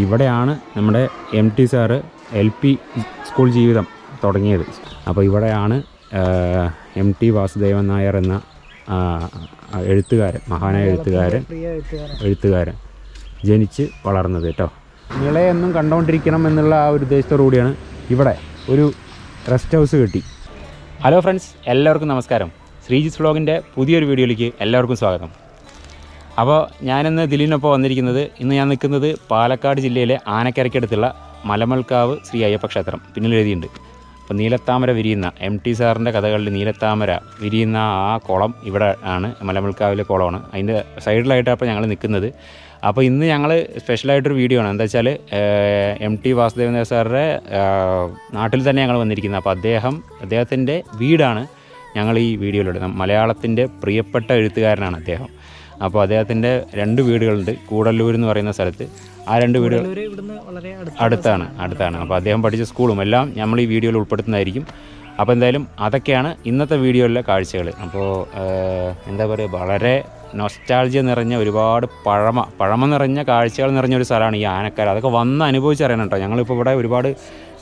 ഇവിടെയാണ് നമ്മുടെ MT sir LP school ജീവിതം തുടങ്ങിയത്. അപ്പോൾ ഇവിടെയാണ് MT വാസുദേവൻ നായർ എന്ന എഴുത്തുകാരൻ, മഹാനായ എഴുത്തുകാരൻ ജനിച്ച് വളർന്നത് കേട്ടോ. നിളയെന്നും കണ്ടുകൊണ്ടിരിക്കണം എന്നുള്ള ആ ഒരു ഉദ്ദേശത്തോടുകൂടിയാണ് ഇവിടെ ഒരു റെസ്റ്റ് ഹൗസ് കെട്ടി. ഹലോ ഫ്രണ്ട്സ്, എല്ലാവർക്കും നമസ്കാരം. ശ്രീജിത്ത് വ്ലോഗിൻ്റെ പുതിയൊരു വീഡിയോയിലേക്ക് എല്ലാവർക്കും സ്വാഗതം. അപ്പോൾ ഞാനിന്ന് ദിലീപിനൊപ്പം വന്നിരിക്കുന്നത്, ഇന്ന് ഞാൻ നിൽക്കുന്നത് പാലക്കാട് ജില്ലയിലെ ആനക്കരയ്ക്കടുത്തുള്ള മലമൽക്കാവ് ശ്രീ അയ്യപ്പ ക്ഷേത്രം. പിന്നിൽ എഴുതിയിട്ടുണ്ട്. അപ്പോൾ നീലത്താമര വിരിയുന്ന MT സാറിൻ്റെ കഥകളിൽ നീലത്താമര വിരിയുന്ന ആ കുളം ഇവിടെ ആണ്, മലമൽക്കാവിലെ കുളമാണ്. അതിൻ്റെ സൈഡിലായിട്ടാണ് അപ്പോൾ ഞങ്ങൾ നിൽക്കുന്നത്. അപ്പോൾ ഇന്ന് ഞങ്ങൾ സ്പെഷ്യലായിട്ടൊരു വീഡിയോ ആണ്. എന്താ വെച്ചാൽ MT വാസുദേവൻ സാറുടെ നാട്ടിൽ തന്നെ ഞങ്ങൾ വന്നിരിക്കുന്നത്. അപ്പോൾ അദ്ദേഹത്തിൻ്റെ വീടാണ് ഞങ്ങൾ ഈ വീഡിയോയിലുള്ളത്. മലയാളത്തിൻ്റെ പ്രിയപ്പെട്ട എഴുത്തുകാരനാണ് അദ്ദേഹം. അപ്പോൾ അദ്ദേഹത്തിൻ്റെ 2 വീടുകളുണ്ട് കൂടല്ലൂർ എന്ന് പറയുന്ന സ്ഥലത്ത്. ആ 2 വീടുകൾ അടുത്താണ്. അപ്പോൾ അദ്ദേഹം പഠിച്ച സ്കൂളും എല്ലാം നമ്മൾ ഈ വീഡിയോയിൽ ഉൾപ്പെടുത്തുന്നതായിരിക്കും. അപ്പോൾ എന്തായാലും അതൊക്കെയാണ് ഇന്നത്തെ വീഡിയോയിലെ കാഴ്ചകൾ. അപ്പോൾ എന്താ പറയുക, വളരെ നൊസ്റ്റാൾജിയ നിറഞ്ഞ, ഒരുപാട് പഴമ നിറഞ്ഞ കാഴ്ചകൾ നിറഞ്ഞൊരു സ്ഥലമാണ് ഈ ആനക്കര. അതൊക്കെ വന്ന് അനുഭവിച്ചറിയണം കേട്ടോ. ഞങ്ങളിപ്പോൾ ഇവിടെ ഒരുപാട്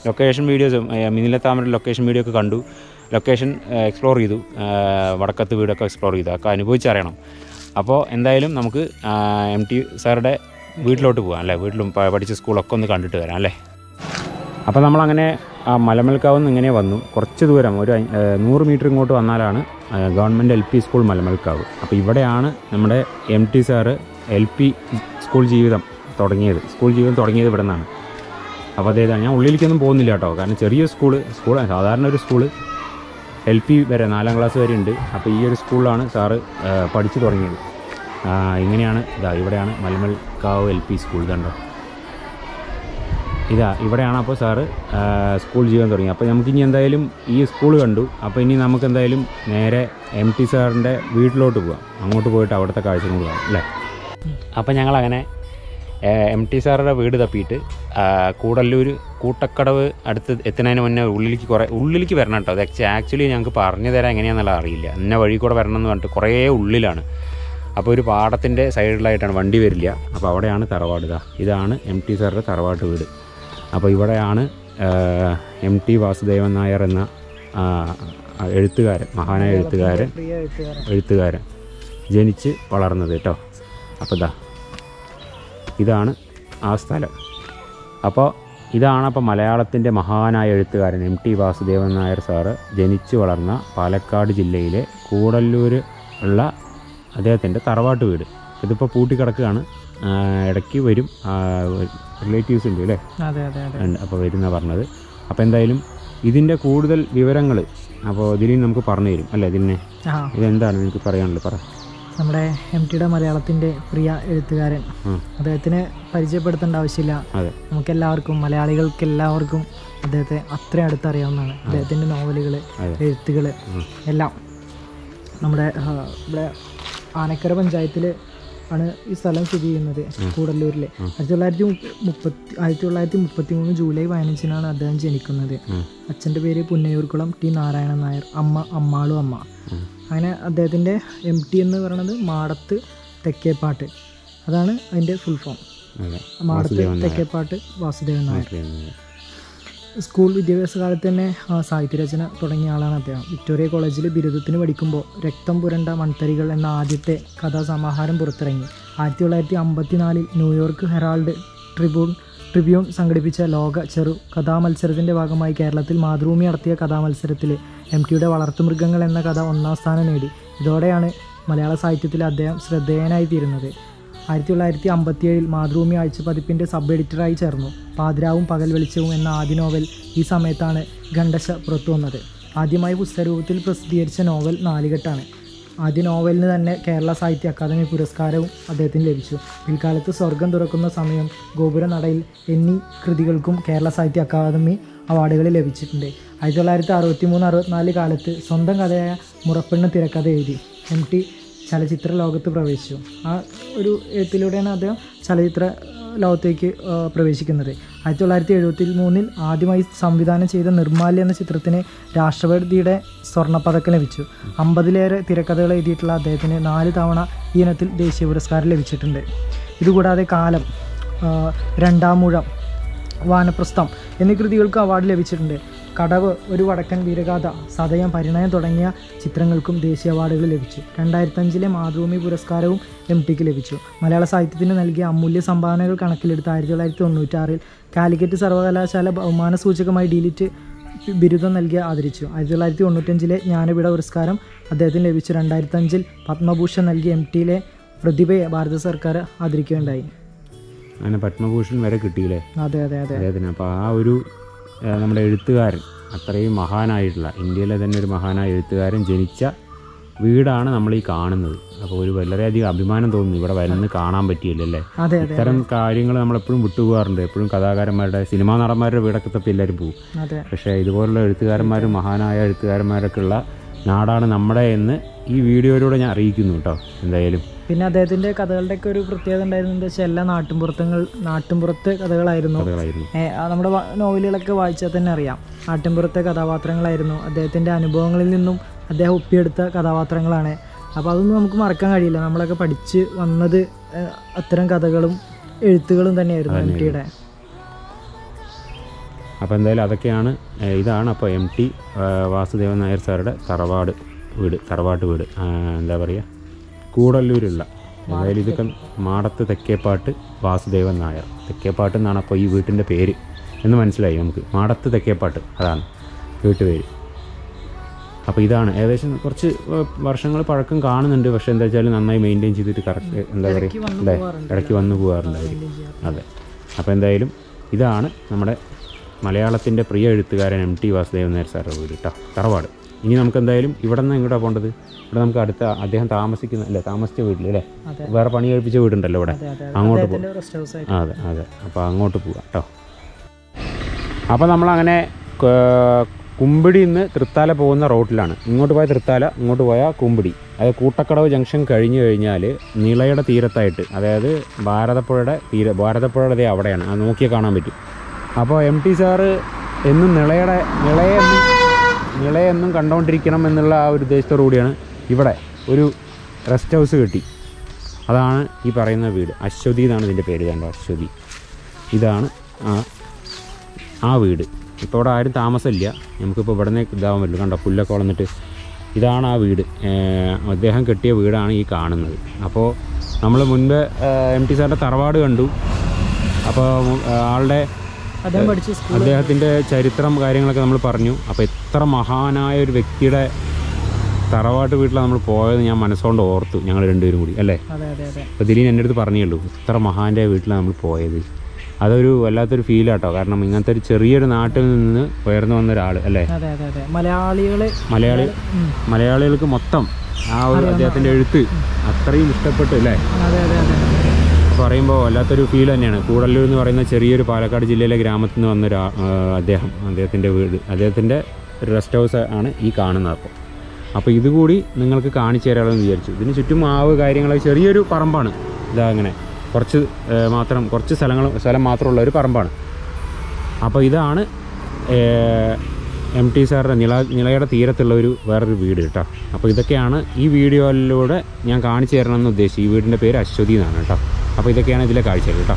ലൊക്കേഷൻ വീഡിയോസ്, നീലത്താമര ലൊക്കേഷൻ വീഡിയോ ഒക്കെ കണ്ടു, ലൊക്കേഷൻ എക്സ്പ്ലോർ ചെയ്തു, വടക്കത്ത് വീടൊക്കെ എക്സ്പ്ലോർ ചെയ്തു, ഒക്കെ അനുഭവിച്ചറിയണം. അപ്പോൾ എന്തായാലും നമുക്ക് MT സാറുടെ വീട്ടിലോട്ട് പോകാം അല്ലേ, വീട്ടിലും പഠിച്ച സ്കൂളൊക്കെ ഒന്ന് കണ്ടിട്ട് വരാം അല്ലേ. അപ്പോൾ നമ്മളങ്ങനെ മലമൽക്കാവ് നിന്ന് ഇങ്ങനെ വന്നു. കുറച്ച് ദൂരം, ഒരു 100 മീറ്റർ ഇങ്ങോട്ട് വന്നാലാണ് ഗവൺമെൻറ് LP സ്കൂൾ മലമൽക്കാവ്. അപ്പോൾ ഇവിടെയാണ് നമ്മുടെ MT സാറ് LP സ്കൂൾ ജീവിതം തുടങ്ങിയത്. ഇവിടെ നിന്നാണ്. അപ്പോൾ അതേതാണ്, ഞാൻ ഉള്ളിലേക്കൊന്നും പോകുന്നില്ല കേട്ടോ, കാരണം ചെറിയ സ്കൂൾ സാധാരണ ഒരു സ്കൂള് LP വരെ 4ാം ക്ലാസ് വരെ ഉണ്ട്. അപ്പോൾ ഈ ഒരു സ്കൂളിലാണ് സാറ് പഠിച്ചു തുടങ്ങിയത്. ഇങ്ങനെയാണ്, ഇവിടെയാണ് മലമൽക്കാവ് LP സ്കൂൾ. ഇതുണ്ടോ, ഇവിടെയാണ് അപ്പോൾ സാറ് സ്കൂൾ ജീവിതം തുടങ്ങി. അപ്പോൾ നമുക്കിനി എന്തായാലും ഈ സ്കൂൾ കണ്ടു. അപ്പോൾ ഇനി നമുക്ക് എന്തായാലും നേരെ MT സാറിൻ്റെ വീട്ടിലോട്ട് പോകാം. അങ്ങോട്ട് പോയിട്ട് അവിടുത്തെ കാഴ്ചകൾ കാണാം അല്ലേ. അപ്പോൾ ഞങ്ങളങ്ങനെ MT സാറുടെ വീട് തപ്പിയിട്ട് കൂടല്ലൂർ കൂട്ടക്കടവ് അടുത്ത് എത്തുന്നതിന് മുന്നേ ഉള്ളിലേക്ക് വരണം കേട്ടോ. അത് ആക്ച്വലി ഞങ്ങൾക്ക് പറഞ്ഞു തരാൻ എങ്ങനെയാണെന്നുള്ള അറിയില്ല. ഇന്ന വഴി കൂടെ വരണം എന്ന് പറഞ്ഞിട്ട് കുറേ ഉള്ളിലാണ്. അപ്പോൾ ഒരു പാടത്തിൻ്റെ സൈഡിലായിട്ടാണ്, വണ്ടി വരില്ല. അപ്പോൾ അവിടെയാണ് തറവാട്. ഇതാണ് MT സാറുടെ തറവാട്ട് വീട്. അപ്പോൾ ഇവിടെയാണ് MT വാസുദേവൻ നായർ എന്ന എഴുത്തുകാരൻ, മഹാനായ എഴുത്തുകാരൻ ജനിച്ച് വളർന്നത് കേട്ടോ. അപ്പോൾ ഇതാണ് ആ സ്ഥലം. അപ്പോൾ ഇതാണ് അപ്പോൾ മലയാളത്തിൻ്റെ മഹാനായ എഴുത്തുകാരൻ MT വാസുദേവൻ നായർ സാറ് ജനിച്ച് വളർന്ന പാലക്കാട് ജില്ലയിലെ കൂടല്ലൂർ ഉള്ള അദ്ദേഹത്തിൻ്റെ തറവാട്ട് വീട്. ഇതിപ്പോൾ പൂട്ടിക്കിടക്കുകയാണ്. ഇടയ്ക്ക് വരും, റിലേറ്റീവ്സ് ഉണ്ട് അല്ലേ. അപ്പോൾ വരുന്ന പറഞ്ഞത്. അപ്പോൾ എന്തായാലും ഇതിൻ്റെ കൂടുതൽ വിവരങ്ങൾ അപ്പോൾ ദിലീൻ നമുക്ക് പറഞ്ഞു തരും അല്ലേ. ഇതെന്താണ് എനിക്ക് പറയാനുള്ളത്, പറ. നമ്മുടെ MTയുടെ മലയാളത്തിൻ്റെ പ്രിയ എഴുത്തുകാരൻ, അദ്ദേഹത്തിനെ പരിചയപ്പെടുത്തേണ്ട ആവശ്യമില്ല. നമുക്കെല്ലാവർക്കും, മലയാളികൾക്ക് എല്ലാവർക്കും അദ്ദേഹത്തെ അത്രയും അടുത്തറിയാവുന്നതാണ്. അദ്ദേഹത്തിൻ്റെ നോവലുകൾ, എഴുത്തുകൾ എല്ലാം. നമ്മുടെ ഇവിടെ ആനക്കര പഞ്ചായത്തിൽ ആണ് ഈ സ്ഥലം സ്ഥിതി ചെയ്യുന്നത്, കൂടല്ലൂരിൽ. 1933 ജൂലൈ 15 അദ്ദേഹം ജനിക്കുന്നത്. അച്ഛൻ്റെ പേര് പുന്നയൂർക്കുളം T നാരായണൻ നായർ, അമ്മാളും അമ്മ. അങ്ങനെ അദ്ദേഹത്തിൻ്റെ MT എന്ന് പറയുന്നത് മാടത്ത് തെക്കേപ്പാട്ട്, അതാണ് അതിൻ്റെ full form. Madath Thekkepatt Vasudevan Nair. School വിദ്യാഭ്യാസ കാലത്ത് തന്നെ സാഹിത്യരചന തുടങ്ങിയ ആളാണ് അദ്ദേഹം. വിക്ടോറിയ കോളേജിൽ ബിരുദത്തിന് പഠിക്കുമ്പോൾ രക്തം പുരണ്ട മൺതരികൾ എന്ന ആദ്യത്തെ കഥാസമാഹാരം പുറത്തിറങ്ങി. 1954 ന്യൂയോർക്ക് ഹെറാൾഡ് ട്രിബ്യൂൺ സംഘടിപ്പിച്ച ലോക ചെറു കഥാമത്സരത്തിൻ്റെ ഭാഗമായി കേരളത്തിൽ മാതൃഭൂമി നടത്തിയ കഥാമത്സരത്തിൽ MTയുടെ വളർത്തുമൃഗങ്ങൾ എന്ന കഥ 1ാം സ്ഥാനം നേടി. ഇതോടെയാണ് മലയാള സാഹിത്യത്തിൽ അദ്ദേഹം ശ്രദ്ധേയനായി തീരുന്നത്. 1957 മാതൃഭൂമി ആഴ്ചപ്പതിപ്പിൻ്റെ സബ് എഡിറ്ററായി ചേർന്നു. പാതിരാവും പകൽ വെളിച്ചവും എന്ന ആദ്യ നോവൽ ഈ സമയത്താണ് ഖണ്ഡശ പുറത്തു വന്നത്. ആദ്യമായി പുസ്തകരൂപത്തിൽ പ്രസിദ്ധീകരിച്ച നോവൽ നാലുകെട്ടാണ്. ആദ്യ നോവലിന് തന്നെ കേരള സാഹിത്യ അക്കാദമി പുരസ്കാരവും അദ്ദേഹത്തിന് ലഭിച്ചു. പിൽക്കാലത്ത് സ്വർഗം തുറക്കുന്ന സമയം, ഗോപുരനടയിൽ എന്നീ കൃതികൾക്കും കേരള സാഹിത്യ അക്കാദമി അവാർഡുകൾ ലഭിച്ചിട്ടുണ്ട്. 1963-64 കാലത്ത് സ്വന്തം കഥയായ മുറപ്പെണ്ണ് തിരക്കഥ എഴുതി MT ചലച്ചിത്ര ലോകത്ത് പ്രവേശിച്ചു. ആ ഒരു എഴുത്തിലൂടെയാണ് അദ്ദേഹം ചലച്ചിത്ര ലോകത്തേക്ക് പ്രവേശിക്കുന്നത്. 1973 ആദ്യമായി സംവിധാനം ചെയ്ത നിർമ്മാല്യ എന്ന ചിത്രത്തിന് രാഷ്ട്രപതിയുടെ സ്വർണ്ണപ്പതക്കം ലഭിച്ചു. 50ലേറെ തിരക്കഥകൾ എഴുതിയിട്ടുള്ള അദ്ദേഹത്തിന് 4 തവണ ഈ ഇനത്തിൽ ദേശീയ പുരസ്കാരം ലഭിച്ചിട്ടുണ്ട്. ഇതുകൂടാതെ കാലം രണ്ടാമൂഴം, വാനപ്രസ്ഥം എന്നീ കൃതികൾക്ക് അവാർഡ് ലഭിച്ചിട്ടുണ്ട്. കടവ്, ഒരു വടക്കൻ വീരഗാഥ, സതയം, പരിണയം തുടങ്ങിയ ചിത്രങ്ങൾക്കും ദേശീയ അവാർഡുകൾ ലഭിച്ചു. 2005 മാതൃഭൂമി പുരസ്കാരവും MTക്ക് ലഭിച്ചു. മലയാള സാഹിത്യത്തിന് നൽകിയ അമൂല്യ സംഭാവനകൾ കണക്കിലെടുത്ത് 1996 കാലിക്കറ്റ് സർവകലാശാല ബഹുമാന സൂചകമായി ഡിലിറ്റ് ബിരുദം നൽകി ആദരിച്ചു. 1995 ജ്ഞാനപീഠ പുരസ്കാരം അദ്ദേഹത്തിന് ലഭിച്ചു. 2005 പത്മഭൂഷൺ നൽകി MTയിലെ പ്രതിഭയെ ഭാരത സർക്കാർ ആദരിക്കുകയുണ്ടായി. അങ്ങനെ പത്മഭൂഷൺ വരെ കിട്ടിയില്ലേ? അതെ അതെ അതെ. അദ്ദേഹത്തിന് അപ്പോൾ ആ ഒരു നമ്മുടെ എഴുത്തുകാരൻ, അത്രയും മഹാനായിട്ടുള്ള, ഇന്ത്യയിലെ തന്നെ ഒരു മഹാനായ എഴുത്തുകാരൻ ജനിച്ച വീടാണ് നമ്മൾ ഈ കാണുന്നത്. അപ്പോൾ ഒരു വളരെയധികം അഭിമാനം തോന്നുന്നു ഇവിടെ വരുന്നത് കാണാൻ പറ്റിയില്ലല്ലേ. ഇത്തരം കാര്യങ്ങൾ നമ്മളെപ്പോഴും വിട്ടുപോകാറുണ്ട്. എപ്പോഴും കഥാകാരന്മാരുടെ, സിനിമാ നടന്മാരുടെ വീടൊക്കെ തപ്പി എല്ലാവരും പോകും. പക്ഷേ ഇതുപോലുള്ള എഴുത്തുകാരന്മാരും മഹാനായ എഴുത്തുകാരന്മാരൊക്കെ ഉള്ള നാടാണ് നമ്മുടെ എന്ന് ഈ വീഡിയോയിലൂടെ ഞാൻ അറിയിക്കുന്നു കേട്ടോ. എന്തായാലും പിന്നെ അദ്ദേഹത്തിൻ്റെ കഥകളുടെയൊക്കെ ഒരു പ്രത്യേകത ഉണ്ടായിരുന്നു എന്താ വെച്ചാൽ എല്ലാ നാട്ടിൻപുറത്തെ കഥകളായിരുന്നു. നമ്മുടെ നോവലുകളൊക്കെ വായിച്ചാൽ തന്നെ അറിയാം, നാട്ടിൻപുറത്തെ കഥാപാത്രങ്ങളായിരുന്നു. അദ്ദേഹത്തിൻ്റെ അനുഭവങ്ങളിൽ നിന്നും അദ്ദേഹം ഒപ്പിയെടുത്ത കഥാപാത്രങ്ങളാണ്. അപ്പോൾ അതൊന്നും നമുക്ക് മറക്കാൻ കഴിയില്ല. നമ്മളൊക്കെ പഠിച്ച് വന്നത് അത്തരം കഥകളും എഴുത്തുകളും തന്നെയായിരുന്നു MTയുടെ. അപ്പോൾ എന്തായാലും അതൊക്കെയാണ്, ഇതാണ് അപ്പോൾ MT വാസുദേവൻ നായർ സാറുടെ തറവാട്ട് വീട് എന്താ പറയുക, കൂടല്ലൂരുള്ള. അതായത് ഇതൊക്കെ മാടത്ത് തെക്കേപ്പാട്ട് വാസുദേവൻ നായർ. തെക്കേപ്പാട്ട് എന്നാണ് അപ്പോൾ ഈ വീട്ടിൻ്റെ പേര് എന്ന് മനസ്സിലായി നമുക്ക്. മാടത്ത് തെക്കേപ്പാട്ട്, അതാണ് വീട്ടുപേര്. അപ്പോൾ ഇതാണ് ഏകദേശം കുറച്ച് വർഷങ്ങൾ പഴക്കം കാണുന്നുണ്ട്. പക്ഷേ എന്താ വെച്ചാൽ നന്നായി മെയിൻറ്റെയിൻ ചെയ്തിട്ട് കറക്റ്റ് എന്താ പറയുക അല്ലേ, ഇടയ്ക്ക് വന്നു പോകാറുണ്ടായിരുന്നു. അതെ. അപ്പോൾ എന്തായാലും ഇതാണ് നമ്മുടെ മലയാളത്തിൻ്റെ പ്രിയ എഴുത്തുകാരൻ MT വാസുദേവൻ നായർ സാറുടെ വീട് കേട്ടോ, തറവാട്. ഇനി നമുക്ക് എന്തായാലും ഇവിടെ നിന്ന് എങ്ങോട്ടാണ് പോകേണ്ടത്? ഇവിടെ നമുക്ക് അടുത്ത അദ്ദേഹം താമസിച്ച വീട്ടിൽ അല്ലേ, വേറെ പണി കഴിപ്പിച്ച വീടുണ്ടല്ലോ ഇവിടെ, അങ്ങോട്ട് പോകാം. അതെ അതെ. അപ്പോൾ അങ്ങോട്ട് പോകാം കേട്ടോ. അപ്പോൾ നമ്മളങ്ങനെ കുമ്പിടിയിൽ നിന്ന് തൃത്താല പോകുന്ന റോട്ടിലാണ്. ഇങ്ങോട്ട് പോയാൽ തൃത്താല, ഇങ്ങോട്ട് പോയാൽ കുമ്പിടി. അതായത് കൂട്ടക്കടവ് ജംഗ്ഷൻ കഴിഞ്ഞ് കഴിഞ്ഞാൽ നിളയുടെ തീരത്തായിട്ട്, അതായത് ഭാരതപ്പുഴയുടെ അവിടെയാണ്, അത് നോക്കിയാൽ കാണാൻ പറ്റും. അപ്പോൾ MT സാറ് എന്നും നിളയെന്നും കണ്ടുകൊണ്ടിരിക്കണം എന്നുള്ള ആ ഒരു ഉദ്ദേശത്തോടു കൂടിയാണ് ഇവിടെ ഒരു റെസ്റ്റ് ഹൗസ് കെട്ടി. അതാണ് ഈ പറയുന്ന വീട്. അശ്വതി എന്നാണ് ഇതിൻ്റെ പേര്. കണ്ടോ, അശ്വതി. ഇതാണ് ആ വീട്. ഇപ്പോൾ ഇവിടെ ആരും താമസമില്ല. നമുക്കിപ്പോൾ ഇവിടെ നിന്ന് ഇതാവാൻ പറ്റില്ല. കണ്ടോ, പുല്ലൊക്കെ വളർന്നിട്ട്. ഇതാണ് ആ വീട്. അദ്ദേഹം കെട്ടിയ വീടാണ് ഈ കാണുന്നത്. അപ്പോൾ നമ്മൾ മുൻപ് MT സാറിൻ്റെ തറവാട് കണ്ടു. അപ്പോൾ അദ്ദേഹത്തിൻ്റെ ചരിത്രം കാര്യങ്ങളൊക്കെ നമ്മൾ പറഞ്ഞു. അപ്പോൾ എത്ര മഹാനായ ഒരു വ്യക്തിയുടെ തറവാട്ട് വീട്ടിലാണ് നമ്മൾ പോയത് ഞാൻ മനസ്സുകൊണ്ട് ഓർത്തു, ഞങ്ങൾ രണ്ടുപേരും കൂടി അല്ലേ. അപ്പോൾ ദിലീൻ എൻ്റെ അടുത്ത് പറഞ്ഞുള്ളൂ, ഇത്ര മഹാൻ്റെ വീട്ടിലാണ് നമ്മൾ പോയത്. അതൊരു വല്ലാത്തൊരു ഫീലാട്ടോ. കാരണം ഇങ്ങനത്തെ ഒരു ചെറിയൊരു നാട്ടിൽ നിന്ന് ഉയർന്നു വന്ന ഒരാൾ അല്ലേ. മലയാളികൾക്ക് മൊത്തം ആ ഒരു അദ്ദേഹത്തിൻ്റെ എഴുത്ത് അത്രയും ഇഷ്ടപ്പെട്ടു അല്ലേ. പറയുമ്പോൾ വല്ലാത്തൊരു ഫീൽ തന്നെയാണ്. കൂടല്ലൂർ എന്ന് പറയുന്ന ചെറിയൊരു പാലക്കാട് ജില്ലയിലെ ഗ്രാമത്തിൽ നിന്ന് വന്നൊരു അദ്ദേഹത്തിൻ്റെ വീട്, അദ്ദേഹത്തിൻ്റെ ഒരു റെസ്റ്റ് ഹൗസ് ആണ് ഈ കാണുന്നത്. അപ്പോൾ ഇതുകൂടി നിങ്ങൾക്ക് കാണിച്ചു തരാമെന്ന് വിചാരിച്ചു. ഇതിന് ചുറ്റും മാവ് കാര്യങ്ങളൊക്കെ, ചെറിയൊരു പറമ്പാണ്. ഇതാ അങ്ങനെ കുറച്ച് സ്ഥലം മാത്രമുള്ള ഒരു പറമ്പാണ്. അപ്പോൾ ഇതാണ് MT സാറിൻ്റെ നിളയുടെ തീരത്തുള്ള വേറൊരു വീട് കേട്ടോ. അപ്പോൾ ഇതൊക്കെയാണ് ഈ വീഡിയോയിലൂടെ ഞാൻ കാണിച്ചു തരണമെന്ന് ഉദ്ദേശിച്ചു. ഈ വീടിൻ്റെ പേര് അശ്വതി എന്നാണ് കേട്ടോ. അപ്പോൾ ഇതൊക്കെയാണ് ഇതിലെ കാഴ്ചകൾ കേട്ടോ.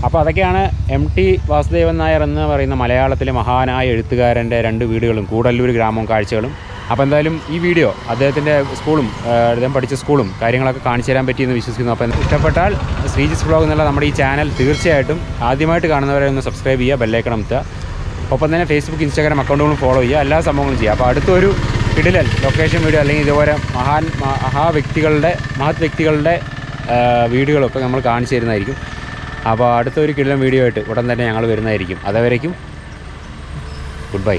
അപ്പോൾ അതൊക്കെയാണ് MT വാസുദേവൻ നായർ എന്ന് പറയുന്ന മലയാളത്തിലെ മഹാനായ എഴുത്തുകാരൻ്റെ 2 വീടുകളും കൂടല്ലൂർ ഗ്രാമവും കാഴ്ചകളും. അപ്പോൾ എന്തായാലും ഈ വീഡിയോ അദ്ദേഹത്തിൻ്റെ സ്കൂളും അദ്ദേഹം പഠിച്ച സ്കൂളും കാര്യങ്ങളൊക്കെ കാണിച്ചു തരാൻ പറ്റിയെന്ന് വിശ്വസിക്കുന്നു. അപ്പോൾ ഇഷ്ടപ്പെട്ടാൽ ശ്രീജിസ് വ്ലോഗ് എന്നുള്ള നമ്മുടെ ഈ ചാനൽ തീർച്ചയായിട്ടും ആദ്യമായിട്ട് കാണുന്നവരെ ഒന്ന് സബ്സ്ക്രൈബ് ചെയ്യുക, ബെല്ലൈക്കൺ അമർത്തുക. ഒപ്പം തന്നെ ഫേസ്ബുക്ക്, ഇൻസ്റ്റാഗ്രാം അക്കൗണ്ടുകളും ഫോളോ ചെയ്യുക, എല്ലാ സംഭവങ്ങളും ചെയ്യുക. അപ്പോൾ അടുത്തൊരു കിടിലൻ ലൊക്കേഷൻ വീഡിയോ അല്ലെങ്കിൽ ഇതുപോലെ മഹത് വ്യക്തികളുടെ വീഡിയോകളൊക്കെ നമ്മൾ കാണിച്ചു തരുന്നതായിരിക്കും. അപ്പോൾ അടുത്തൊരു കിടിലൻ വീഡിയോ ആയിട്ട് ഉടൻ തന്നെ ഞങ്ങൾ വരുന്നതായിരിക്കും. അതുവരേക്കും ഗുഡ് ബൈ.